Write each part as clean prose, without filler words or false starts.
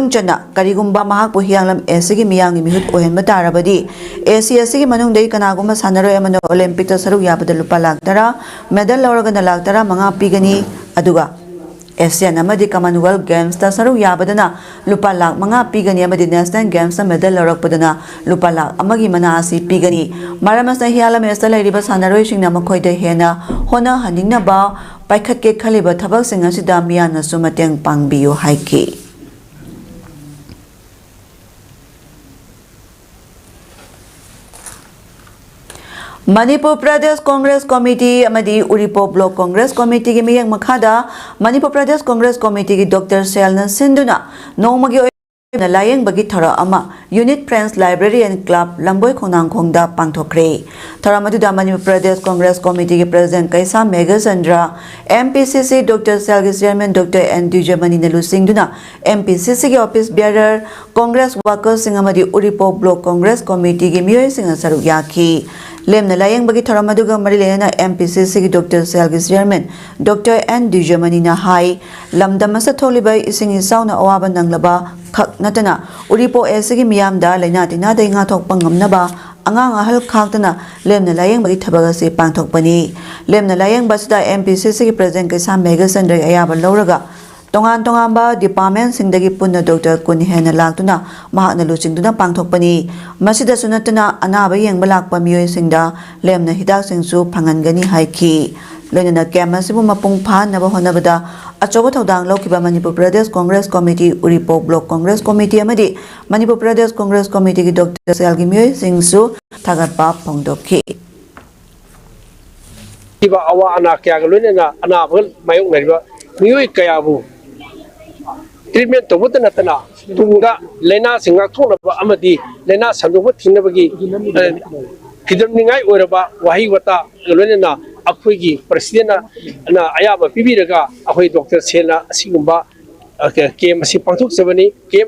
manung chana karigumba mahak po hiyanglam esigi miyang mihut ohen matarabadi esigi manung dai kanagumba sanaro amano Olympic ta saruk yabada lupa laktara medal lauraga na laktara mga pigani aduga Asian amadi Commonwealth Games ta saruk yabadana lupa lak mga pigani amadi National Games ta medal laurakpadana lupa lak amagi manasi pigani maramas na hiyalam esta lairiba sanaroi singna makhoida hena hona haningna ba paikhat ke khaliba thabak sing asida miyana su mateng pangbiyo haiki Manipur Pradesh Congress Committee amadi Uripo Block Congress Committee gi miyang makhada Manipur Pradesh Congress Committee gi Dr. Selna Sinduna nongmagi na layeng bagi thara ama Unit Friends Library and Club Lamboi Khonang Khongda pangthokre thara maduda Manipur Pradesh Congress Committee gi President Kaisa Megasandra MPCC Dr. Selgi Chairman Dr. N. Dujamani Nalu Singduna MPCC gi Office Bearer Congress Workers singamadi Uripo Block Congress Committee gi miyoy singa saruk yakhi Lemna layang bagi tharamaduga marilena MPCC ki Dr. Selgi Chairman Dr. N. Dujamani na hai lamdamasa tholibai ising isaw na awaban ng laba khak natana Uripo esigi miyamda laina tina dai nga thok pangamnaba angang ahal khaktana lemna layang bagi thabaga se pangthokpani lemna layang basda MPCC ki President Kaisa Megasandra ayaba lawraga Tongan ba department singdagi punna Dr. Kunhena laktuna mahakna lusingduna pangthokpani masida sunatana anaba yengba lakpa miyoy singda lemna hidak singsu phangangani haiki loinana kemasibu mapung phan naba honabada achoba thodang lokhiba Manipur Pradesh Congress Committee Uripo Block Congress Committee amadi Manipur Pradesh Congress Committee ki Dr. Selgi miyoy singsu thagatpa phongdokhi iba awa ana kya loinana anaba mayong nariba miyoy kayabu treatment to but natana tunga lena singa thona ba amadi lena sanduba thinabagi kidamningai oraba wahi wata lolena akhoi president na ayaba pibiraga akhoi Dr. Sena asigumba kem asi pangthuk sabani kem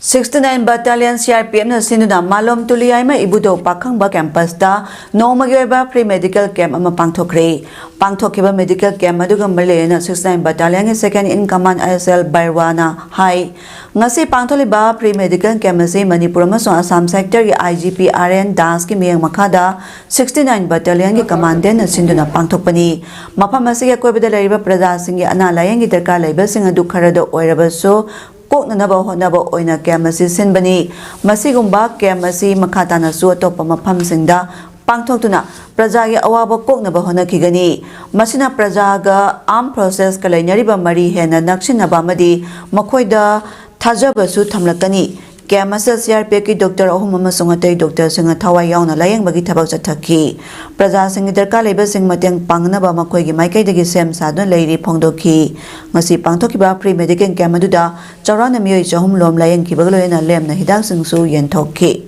69 Battalion CRPF na sinuna malom tuliyay ma ibudo pakhang ba campus da nomagi ba free medical camp ama pangthokre pangthokiba medical camp aduga malena 69 Battalion ge second in command ISL Bairwana hai ngasi pangtholiba free medical camp ase Manipur ma so Assam sector ge IGP RN Das ki miyang makhada 69 Battalion ge commandant na sinuna pangthokpani mafam ase ge koibada lariba praja sing ge ana layang gi darka laiba sing adu kharada oiraba so Koknanaba honaba oina kemasi sinbani masigumba kemasi makhatana su atopa mafam singda pangthoktuna prajagi awaba koknaba honakigani masina prajaga arm process ka lainariba mari hena naksinaba madi makhoida thajaba su thamlakani Kemasa CRPF ki Dr. Ahumama Sungatay Dr. Singa Thawai yauna layang bagi thabak chathaki praja sing darka leba sing mateng pangnaba makhoi gi maikai dagi sem sadon leiri phongdokhi ngasi pangthokiba free medical camp aduda chawrana miyoi chahum lom layang ki bagloena lemna hidak sing su yenthokhi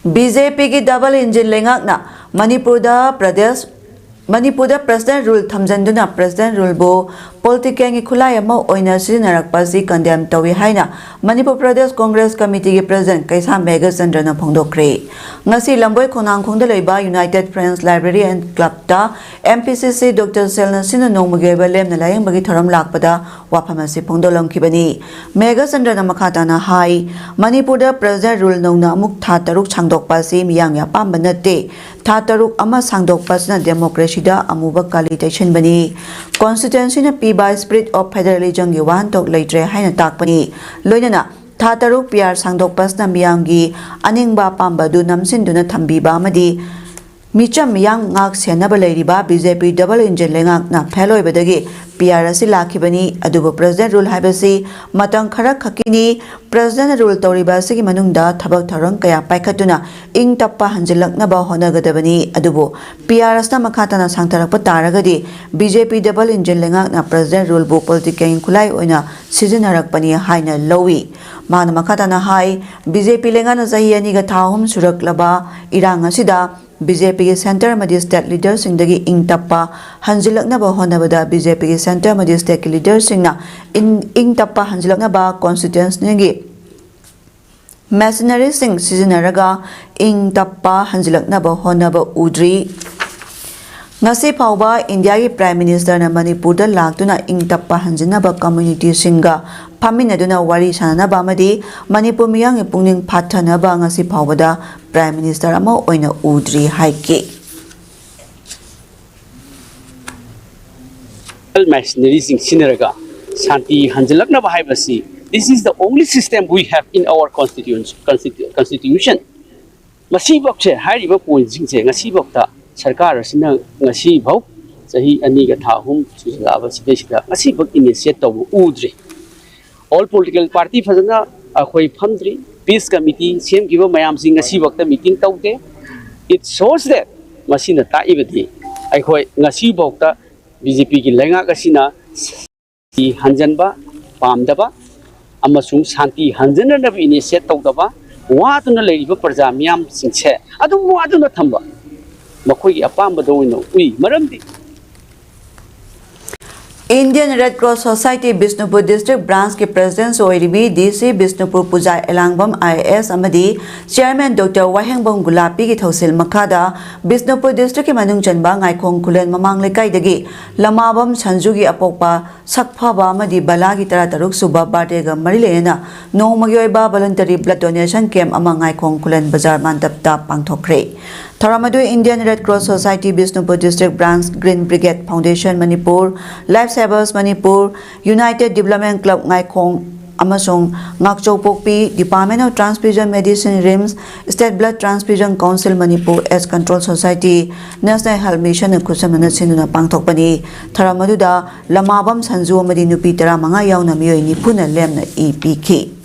BJP ki double engine lengakna Manipurda President Rule Thamjanduna President Rule Bo Political Khulai ama oina sinarakpasi condemn tawi haina Manipur Pradesh Congress Committee ki President Kaisa Megasandra na phongdokre ngasi lamboi khonang khongda leiba United Friends Library and Club ta MPCC Dr. Selna Sina nongmage balem na layang bagi thoram lakpada waphamasi phongdolongkhibani Megasandra na makhata na hai Manipurda President Rule nongna amuk tha taruk changdokpasi miyang ya pamba natte tha taruk ama sangdokpasna democracy da amuba kalitation bani constituency na by spirit of federalism gi wan tok leitre haina takpani loinana tha taruk piar sangdok pasna miyangi aningba pamba du namsin duna thambiba amadi micham yang ngak senaba leiriba BJP double engine lengak na pheloi bedagi PR asi lakhibani adubo president rule haibasi matang khara khakini president rule toriba sigi manungda thabak tharang kaya paikhatuna ing tappa hanjilakna ba honagadabani adubo PR asna makhatana sangtarakpa taragadi BJP double engine lengak na president rule bu political khulai oina sijinarakpani haina lowi mana makhatana hai BJP lengana zahi ani ga thahum suraklaba irang asida BJP के centre मध्य state leader Singh इंग टप्पा हंजिलकनबा होनबदा BJP के centre मध्य state leader Singh इंग टप्पा हंजिलकनबा constituency machinery Singh इंग टप्पा हंजिलकनबा होनबा उद्री ngasi phawba India gi Prime Minister na Manipur da laktuna ingtappa hanjinaba community singa phaminaduna wari sanaba amadi Manipur miyang e pungning phathanaba ngasi phawbada Prime Minister ama oina udri haike machinery sing sinaraga shanti hanjalakna bahai this is the only system we have in our constitution masi bokche hariba point sing che ngasi bokta sarkar asina ngasi bok sahi ani ga tha hum chulaba side sida ngasi bok initiate to udre all political party fazana akhoi phamdri peace committee sem gibo mayam sing ngasi bokta meeting tawde it shows that masina ta ibadi akhoi ngasi bokta BJP ki lenga kasina ti hanjanba pamdaba amasung shanti hanjana na initiate tawdaba waduna leiriba praja miyam singche adum waduna thamba makhoi gi apamba do ino ui maramdi Indian Red Cross Society Bishnupur District Branch के President सोइरिबी DC Bishnupur Puja Elangbam IAS amadi Chairman Dr. Wahengbam Gulapi की थौसिल मखादा Bishnupur District के मनुंग चनबा ngaikong kulen mamang lekai dagi lamabam sanju की अपोकपा sakphaba amadi bala की तरह तरुक सुबह बाटे गा मरी लेना नोमगी ओइबा voluntary blood donation camp ama ngaikong kulen bazar mantapta pangthokre Tharamadu Indian Red Cross Society Bishnupur District Branch Green Brigade Foundation Manipur Lifesavers Manipur United Development Club Ngaikong Amasong Ngakchau Pokpi Department of Transfusion Medicine RIMS State Blood Transfusion Council Manipur S Control Society National Health Mission Kusamana Sinduna Pangthokpani Tharamaduda Lamabam Sanju amadi nupi tara manga yauna miyoi ni puna lemna EPK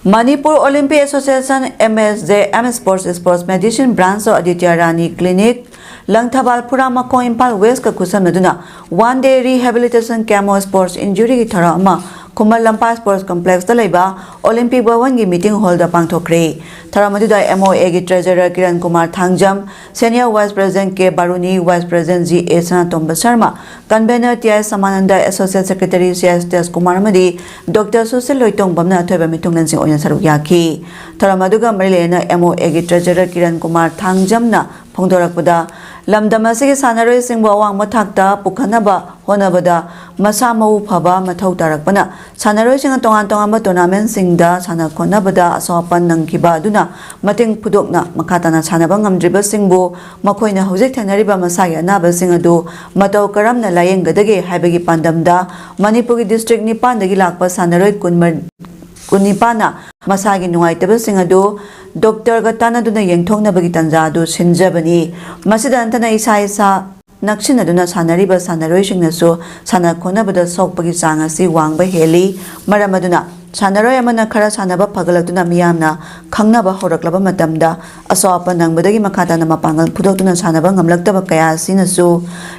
Manipur Olympic Association MS Sports Medicine Branch of Aditya Rani Clinic Langthabal Purama Ko Impal West ka kusamnaduna one day rehabilitation camo sports injury ki thara ama Kumal Lampa Sports Complex da laiba Olympic Bhawan gi meeting hall da pangthokre tharamadida MOA gi treasurer Kiran Kumar Thangjam senior vice president K Baruni vice president G A Sanatomba Sharma convener TI Samananda associate secretary CS Tes Kumar amadi Dr. Susil Loitong Bamna thoiba meeting lansing oina saruk yaki tharamaduga marilena MOA gi treasurer Kiran Kumar Thangjam na phongdorakpada lamdam asigi sanaroi singbo awang mathakta pukhanaba honabada masa mau phaba mathau tarakpana sanaroi singa tongan tongan tournament singda sana khonabada asopan nangkiba aduna mating phudokna makhatana sanaba ngamdriba singbo makoina hojik thanariba masagi anaba singadu matau karamna layenggadage haibagi pandamda Manipur district Nipan dagi lakpa sanaroi kunipana masagi nungaitaba singadu Dr. Gatana duna yengthongna bagi tanjadu sinjabani masida antana isa naksinaduna sanariba sanaroi singnasu sana khonabada sokpagi changasi wangba heli maramaduna sanaroi amana khara sanaba phagalakuna miyamna khangnaba horaklaba matamda asopa nangbadagi makhatana mapangal phudoktuna sanaba ngamlaktaba kaya sinasu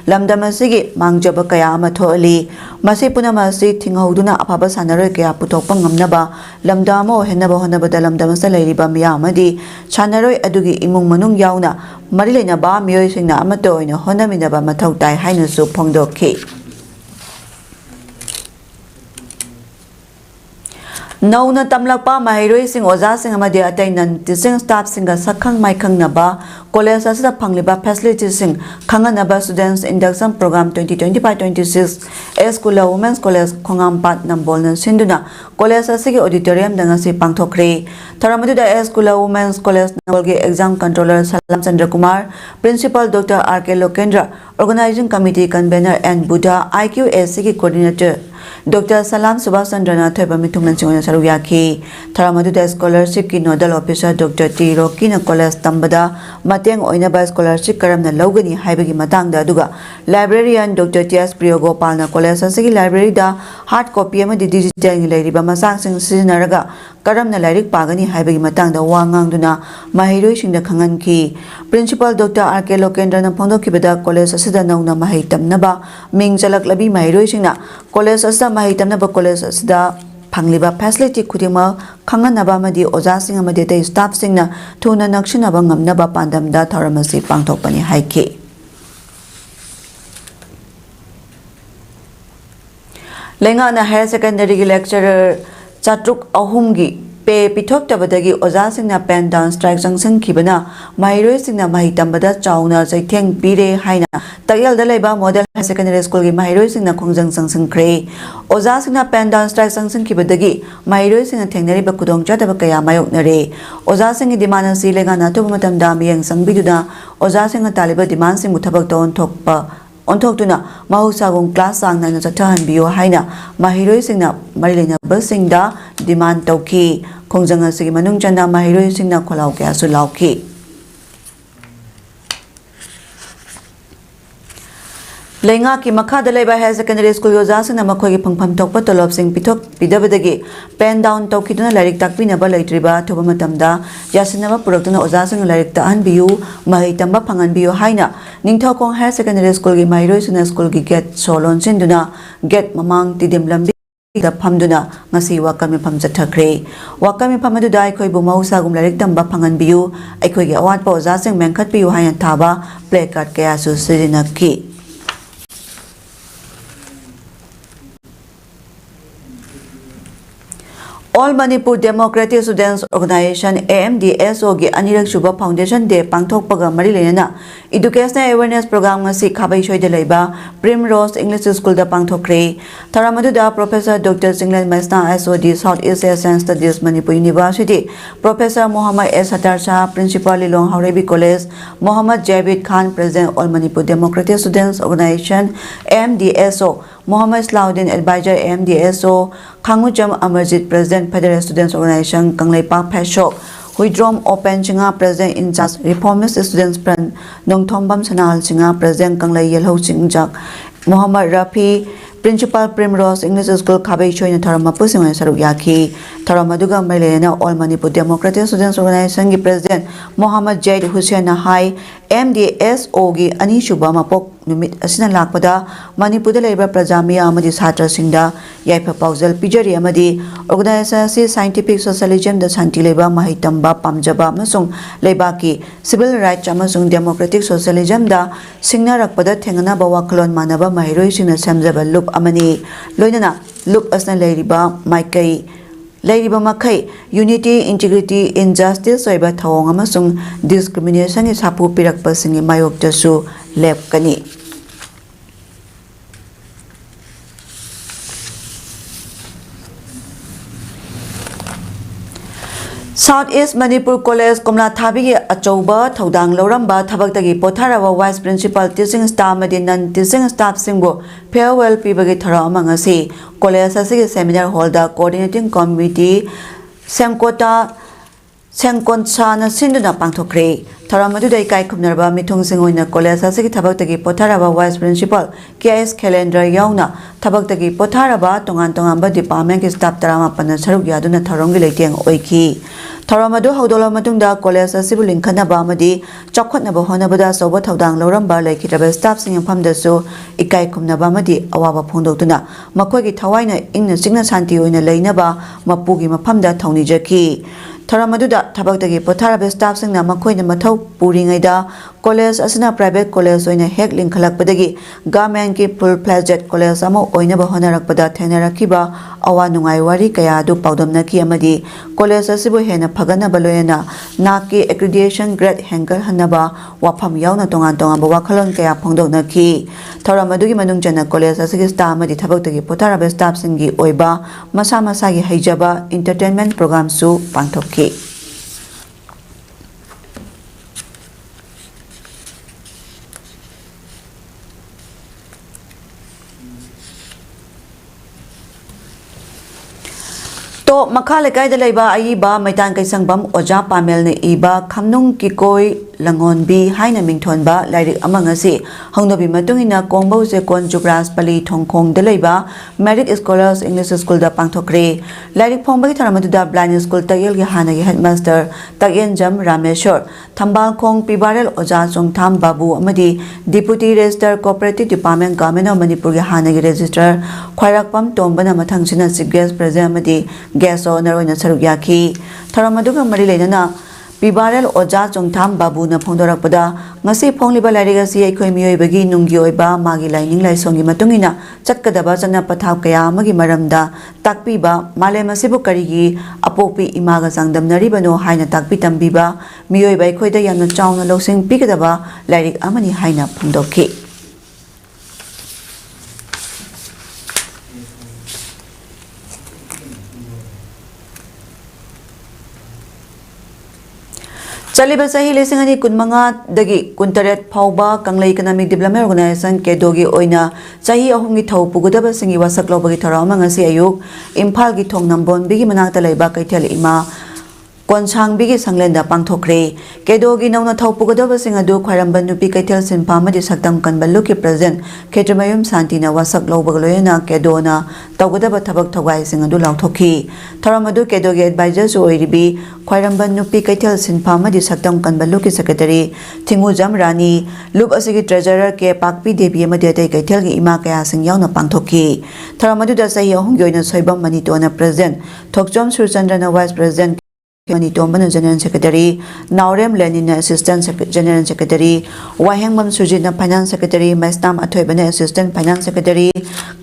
lamdam asigi mangjaba kaya ama thoali masi punama si thinghoduna aphaba sanaroi kaya puthokpa ngamnaba lamdamo henaba honabada lamdamasa leiriba miyamadi sanaroi adugi imung manung yauna marilena ba miyoi singna amato oina honaminaba mathau tai hainasu phongdokhi Nauna tamlakpa mahiroi sing oja sing amadi atainan teaching staff singa sakhang maikhang naba college asida phangliba facilities sing khanganaba students induction program 2025-26 School Women's College Khongampat nambolna sinduna college asigi auditorium danga si pangthokre tharamadu School Women's College nambolge exam controller Salam Chandra Kumar principal Dr. RK Lokendra organizing committee convener and Buddha IQAC coordinator Dr. Salam Subhash Chandra Thoiba Mithunglan Singona Saruyaki Tharamadu scholarship ki nodal officer Dr. T Rocky na college tambada mateng oina ba scholarship karamna lawgani haibagi matangda aduga librarian Dr. T.S. Priyogopal na college asigi library da hard copy amadi digital ngi leiriba masak sing sizinaraga karamna lairik pagani haibagi matangda wangangduna mahiroi singda khanganki principal Dr. RK Lokendra na phongdokhibada college asida nauna mahai tamnaba ming chalak labi mahiroi singna college asida mahai tamnaba college asida Pangliba facility kudima khanganaba amadi oja sing amadi te staff singna thuna nakshinaba ngamnaba pandamda tharamasi pangthokpani haiki Lenga na higher secondary lecturer chatruk ahumgi पे पिथोक्तबदगी ओजासिंगना pen down strike जंगसंखिबना माहिरोइसिंगना माहि तंबदा चाउना चैथेंग पीरे हाइना तगेलदा लेबा model high secondary school की माहिरोइसिंगना खोंजंग संसंख्रे ओजासिंगना pen down strike जंगसंखिबदगी माहिरोइसिंगना थेंगनरिबा खुदोंचादबा कया मायोकनरे ओजासिंगि demand असि लेगाना तुबमतमदा मियंग संबिदुना ओजासिंगना तालिबा demand सिंगु थबक तोनथोकपा onthokduna mahusagum class sangna na chathahanbiyo haina mahiroi singna marilena basingda demand tawki khongjanga sigi manung chanda mahiroi singna kholau kya su lauki Lenga ki makha dalai ba high secondary school yoja sing na makhoi gi phangpham thokpa tolop sing pithok pidabadagi pen down tawkiduna larik takpina ba leitriba thoba matamda yasinaba purakduna oja sing larik ta anbiyu mahi tamba phangan biyu haina ningthokong high secondary school gi mairoi suna school gi gate solon sinduna gate mamang tidim lambi da phamduna ngasi wakami pham chathakre wakami pham adu dai khoi bu mausagum larik tamba phangan biyu aikhoi gi awat pa oja sing mengkhat biyu haina thaba placard kaya su sirinaki All Manipur Democratic Students Organization AMDSO gi anirak shuba foundation day pangthok paga mari lena educational awareness program ngasi khabai shoi de leiba Primrose English School da pangthokre tharamadu da Professor Dr. Singlan Maisna SOD South East Asian Studies Manipur University Professor Muhammad S Hatar Shah Principal Lilong Haurebi College Muhammad Javid Khan President All Manipur Democratic Students Organization AMDSO Muhammad Slaudin Advisor AMDSO Khangujam Amarjit President Federal Students Organization Kanglaipa Phashok Huidrom Open Chinga President in charge Reformist Students Pran Nongthombam Sanal Chinga President Kanglai Yelho Chingjak Muhammad Rafi Principal Primrose English School Khabai Choina Tharama Pusinga Saruk Yaki Tharamaduga Mailena All Manipur Democratic Students Organization gi President Muhammad Jaid Hussein Hai MDSO gi Ani Shuba Mapok numit asina lakpada Manipur da leiba prajamiya amadi satra singda yaifa paujal pijari amadi organization si scientific socialism da santi leiba mahitamba pamjaba amasung leiba ki civil rights amasung democratic socialism da singna rakpada thengana ba waklon manaba mahiroi singna samjaba loop amani loinana loop asna leiriba maikai Lairiba makai unity integrity injustice soiba thawong amasung discrimination is hapu pirakpa singi mayok jasu lep kani South East Manipur College Komla Thabi gi achouba thodang loramba thabaktagi potharaba vice principal teaching staff madi non teaching staff singbo farewell pibagi thara amangasi college asigi seminar hall da coordinating committee Sengkoncha sinduna pangthokre tharamadu dai kai khumnarba mithung singoina college asigi thabaktagi potharaba vice principal KS calendar yauna thabaktagi potharaba tongan ba department ki staff tarama panna saruk yaduna tharongi leiteng oiki Tharamadu haudola matungda college asibu linkhana ba amadi chakhatna ba honabada soba thodang loramba laikhitraba staff sing phamdasu ikai khumna ba amadi awaba phongdotuna makhoi gi thawaina ingna singna santi oina leinaba mapugi maphamda thongni jaki Tharamadu thabaktagi potharaba staff singna makhoina mathau puringaida college asina private college oina hek linkhalakpadagi government ki full fledged college amo oina ba honarakpada thenarakiba awa nungai wari kaya du paudamna ki amadi college asibu hena phagana baloyana naki accreditation grade hanger hanaba wafam yauna tongan ba wakhalon kaya phongdokna ki Tharamadu gi manung jana college asigi staff amadi thabaktagi potharaba staff singi oiba masa gi haijaba entertainment program su pangthokki To makale kai da leiba ai ba maitan kai sangbam oja pamel ne iba khamnung ki koi langon bi haina mingthon ba lairik amang asi hongnobi matungina kongbau se kon jugras pali thongkhong da leiba merit scholars English school da pangthokre lairik phongba ki tharamadu da blind school tagel gi hana gi headmaster tagyen jam rameshwar thambal khong pibarel oja chongtham babu amadi deputy register cooperative department government of Manipur gi hana gi register khwairakpam tombana mathangsina chief guest president amadi guest honor oina saruk yaki tharamadu ga mari leinana Pibarel Oja Chongtham Babu na phongdorapda ngasi phongliba laireg asi aikhoi miyoibagi nunggi oiba magi laining laisongi matungina chatkadaba chana pathau kaya amagi maramda takpiba malem asibu karigi apokpi imaga sangdamnaribano haina takpi tambiba miyoiba aikhoida yamna chauna losing pikadaba laireg amani haina phongdokhi Chaliba sahi lesing ani kunmanga dagi kuntaret phauba kanglei economic development organization kedogi oina sahi ahumgi thau pugudaba singi wasaklobagi tharama ngasi ayuk imphal gi thong nambon bigi manakta leiba kaithel ima Konsang bigi sanglenda pangthokre kedogi nauna thau pugadaba singa du khwaramban nupi kaithel sinpha madi saktam kanbalu ki present khetramayum santina wasak lobagloyena kedona tawgadaba thabak thogai singa du lauthokhi tharamadu kedogi advisor so oiribi khwaramban nupi kaithel sinpha madi saktam kanbalu ki secretary thingu jamrani lup asigi treasurer ke pakpi debi amadi atai kaithel gi ima kaya sing yauna pangthokhi tharamadu da sahi ahung yoina soibam manitona present thokjom surchandrana vice president Mani Tombana General Secretary, Naurem Lenin Assistant General Secretary, Wahengmam Sujina Finance Secretary, Maistam Atoibana Assistant Finance Secretary,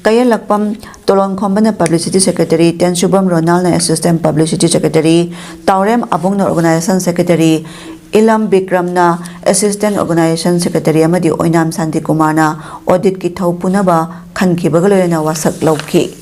Kaya Lakpam Tolon Kombana Publicity Secretary, Ten Shubam Ronalna Assistant Publicity Secretary, Taurem Abungna Organization Secretary, Ilam Bikramna Assistant Organization Secretary Amadi Oinam Santi Kumarna, Audit Ki Thau Punaba, Khanki Bagaloyana Wasak Lauki.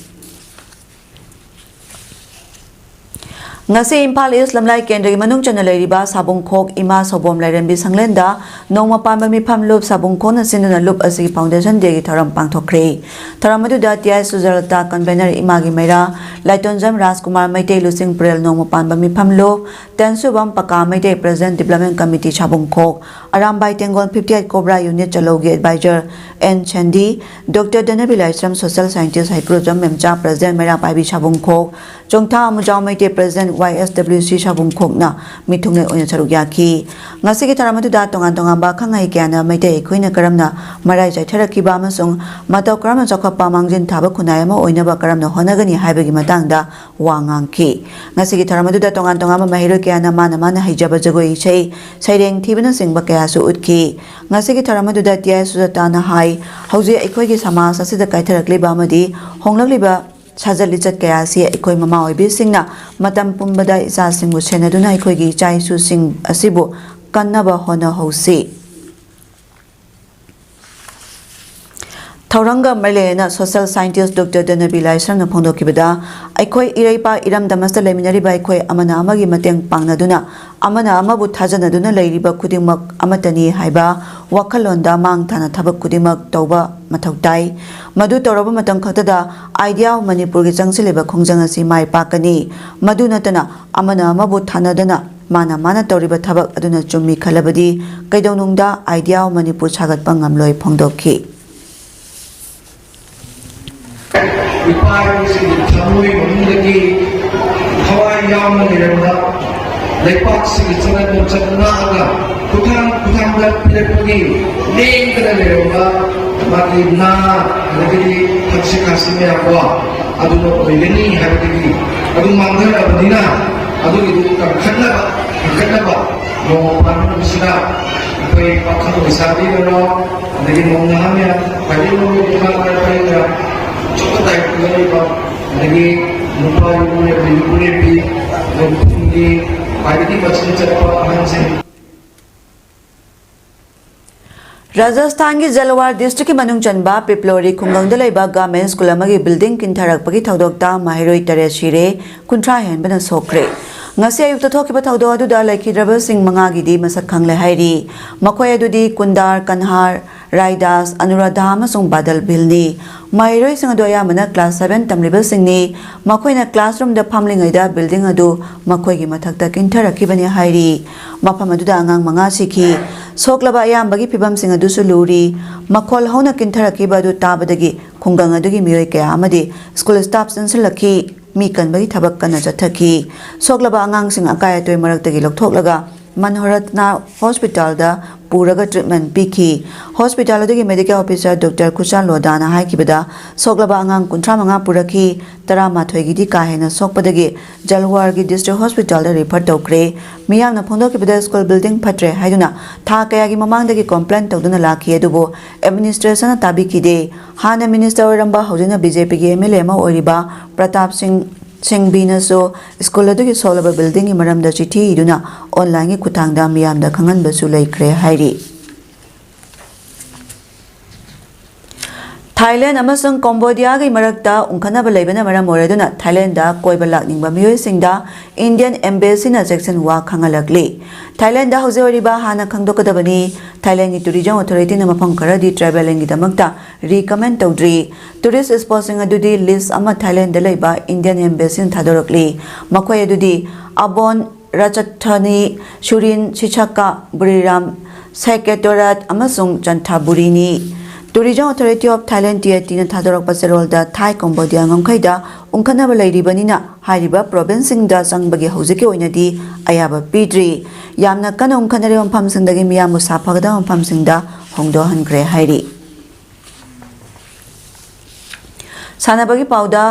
Ngasi Impal East Lamlai Kendri Manung Channel Riba Sabung Kok Ima Sobom Lairenbi Sanglenda Noma Pamba Mi Pam Loop Sabung Kona Sinuna Loop Asi Foundation Degi Taram Pangthokre Taramadu Datia Suzarata Convener Imagi Mera Laitonjam Raskumar Maite Lusing Prel Noma Pamba Mi Pam Loop Tensubam Paka Maite President Development Committee Sabung Kok Arambai Tengon 58 Cobra Unit Chalogi Advisor N Chandi Dr. Danabi Laisram Social Scientist Haikrujam Memcha President Mera Paibi Sabung Kok Jongtha Amujao Maite President YSWC Sabung Kokna Mitungne Onya Charugyaki Ngasigi Taramadu da Tongan Tongamba Kangai Kiana Maite Queen Karamna Marai Jaitharaki Bamasung Matau Karama Jakapa Mangjin Tabakunayama Oinaba Karamna Honagani Haibagi Matanga Wangangki Ngasigi Taramadu da Tongan Tongama Mahiro Kiana Mana Mana Hijaba Jagoi Chei Saireng Tibana Singba Kayasu Utki Ngasigi Taramadu da Tia Suzatana Hai Hauzi Equigi Sama Sasida Kaitarakli Bamadi Hongliba Chazal Lichat Kayasi Ekoi Mama Oibi Singna Matam Pumbada Isa Singu Senaduna Ekoigi Chai Su Sing Asibu Kannaba Hona Hosi Tauranga Malena Social Scientist Dr. Danabi Laisram na Pondokibada Ekoi Iraipa Iram Damasta Leminari by Ekoi Amana Amagi Mateng Pangnaduna Amana Amabu Tajanaduna Lairiba Kudimak Amatani Haiba Wakalonda Mang Tana Tabak Kudimak Toba Matautai Madu Toraba Matang Katada Idea Manipuri Jangsileba Kongjangasi Mai Pakani Madu Natana Amana Amabu Tanadana Mana Mana Toriba Tabak Aduna Jumi Kalabadi Kaidonunda Idea Manipur Chagat Pangamloi Pongdoki Ipaisi Tamui Mundaki Hawaii Yam Niranda Lepaksi Chana Chana Kutang Pilipagi Name Niranda Magina Nagiri Hatsikasime Aqua Aduno Oilini Habiti Adu Mangara Badina Adu Kanaba No Panu Sina Pay Pakato Sabi Gano Nagin Mongahamia Padino Pagaya Chokotai Pagaiba Nagi Nupa Yunepi Nupungi Pagiti Bachin Chapa Hansen Rajasthan ki Jalwar district ki Manung Chanba Piplori Khungang Dalaiba Government School amagi building kintarak pagi thaudokta Mahiroi Tare Shire Kuntra hen bana sokre Ngasi ayuk tathokiba thaudo adu da laikhidraba sing mangagi di masak khangle hairi makhoi adu di Kundar Kanhar Raidas Anuradha amasung Badal Bilni Mahiroi sing adu ayamana class 7 tamliba singni makhoina classroom da phamlingai da building adu makhoi gi mathakta kintarakibani hairi mafam adu da angang manga sikhi Soklaba ayambagi pibam sing adu suluri makhol hauna kintharakiba adu tabadagi khungang adugi miyoi kaya amadi school staff sinsilaki mi kanbagi thabak kana jathaki soklaba angang sing akaya toy maraktagi lokthoklaga Manoratna hospital दा पूरगा treatment पीखी hospital दगी medical officer doctor कुशा लोदाना हाइकिबदा सोगलबा अंगांग 35 पुरखी 13 गिदी काहेना सोकपदगी जलवार की district hospital दा refer तौक्रे मियामना फोंदोकिबदा school building फट्रे हाइदुना था कयागी ममांगदगी complaint तौदुना lucky अदुबो administration ताबिकिदे हाना minister Oramba हौजना BJP की एमएलए मा ओरिबा प्रताप सिंह स्कूल अदुगी सोलबा बिल्डिंग की मरमदा चिठी इदुना ऑनलाइन की खुतांगदा मियामदा खंगनबसु लैख्रे हाइरी थाईलैंड अमसंग कंबोडिया की मरक्ता उंखनब लेबना मरम ओरेदुना थाईलैंड दा कोइबा लाकनिंगबा मियोइसिंगदा इंडियन एम्बेसी ना सेक्शन वा खंगलकली थाईलैंड दा हौजे ओरिबा हाना खंगदोकदबनी थाईलैंड की टूरिज्म अथॉरिटी ना मफम खरदी ट्रैवलिंग की दमकता रिकमेंड तौद्री टूरिस्ट स्पॉट्सिंग अदुदी लिस्ट अमा थाईलैंड दा लेबा इंडियन एम्बेसी थादोरकली मखोय अदुदी Ubon Ratchathani Surin Sisaket Buriram सेक्रेटोरेट अमसंग चंथाबुरीनी tourism authority of Thailand TAT ने थादोरक पसेरोलदा थाई कंबोडिया ngomkhaida उंखनब लैरिबनिना हारिबा प्रोविंसिंगदा संगबगे हौजेके ओइनदी अयाबा पीद्री यामना कन उंखनरे मफमसिंगदगी मियाम मुसाफगदा मफमसिंगदा होंगदो हनग्रे हाइरी सानबगी पाउदा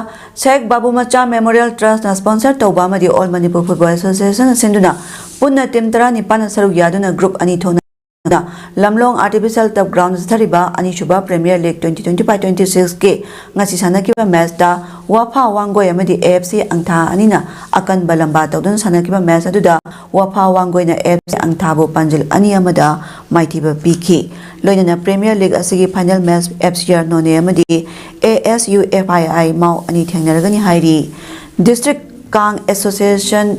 शेख बाबू मचा मेमोरियल ट्रस्ट ना स्पॉन्सर तौबा मदी ऑल मणिपुर फुटबॉल एसोसिएशन सिंधुना पुन्ना टीम 19 सरुक यादुना ग्रुप अनि थोना लमलोंग आर्टिफिशियल टफ ग्राउंड थरीबा अनिशुबा प्रीमियर लीग 2025-26 के ngasi sanakiba match da wafa wangoi amadi AFC angtha anina akan balamba tawdun sanakiba match aduda wafa wangoi na AFC angtha bo panjil ani amada maithiba piki loinana premier league asigi final match FCR none amadi ASUFII mau ani thengnaragani hairi district kang association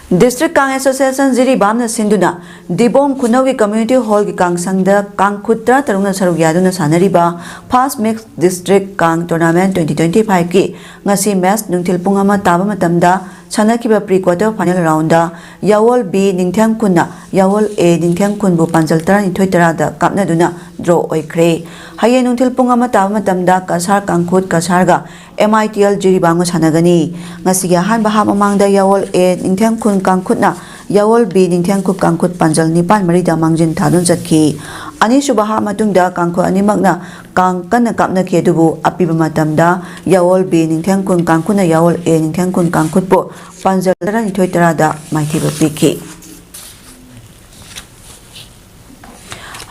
District Kang Association Ziri Bamna Sinduna Dibong Kunawi Community Hall ki Kang Sangda Kang Kutra Taruna Saruk Yaduna Sanariba Fast Mix District Kang Tournament 2025 ki ngasi match nungthil pung ama taba matamda sanakiba pre-quarter final round da Yawol B Ningthang Kunna Yawol A Ningthang Kun bu panjal 32 da kapna duna draw oikre haye nungthil pung ama taba matamda Kasar Kangkhut Kasarga MITL Jiri Bango sanagani ngasi ya han baha mamangda Yawol A Ningthang Kun Kangkhutna Yawol B Ningthang Kun Kangkhut panjal nipan marida mangjin thadun jatki ani subaha matungda kangkho animakna kang kana kapna ke dubu apiba matamda Yawol B Ningthang Kun Kangkhutna Yawol A Ningthang Kun Kangkhut po panjal 32 da maithiba piki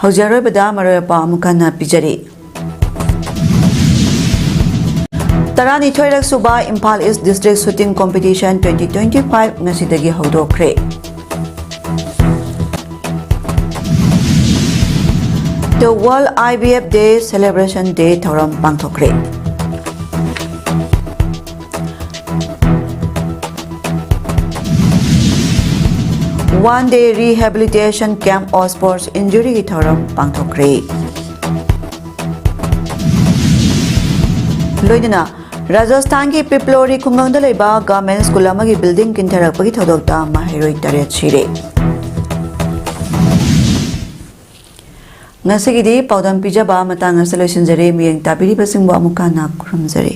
haujaroi bada maroyapa amukana pijari Tarani Thoirak Suba Impal East District Shooting Competition 2025 ngasidagi hodokre The World IVF Day Celebration Day thoram pangthokre One Day Rehabilitation Camp or Sports Injury thoram pangthokre Loidina Rajasthan की पिपलोरी खुंगंग लेबा government school की building किंथरपगी थोदोक्ता माहिरोई Taret सिरे ngasi gidi paudam pijaba matang asaloisin jare miyeng tabiri basingbo amuka na khurumjare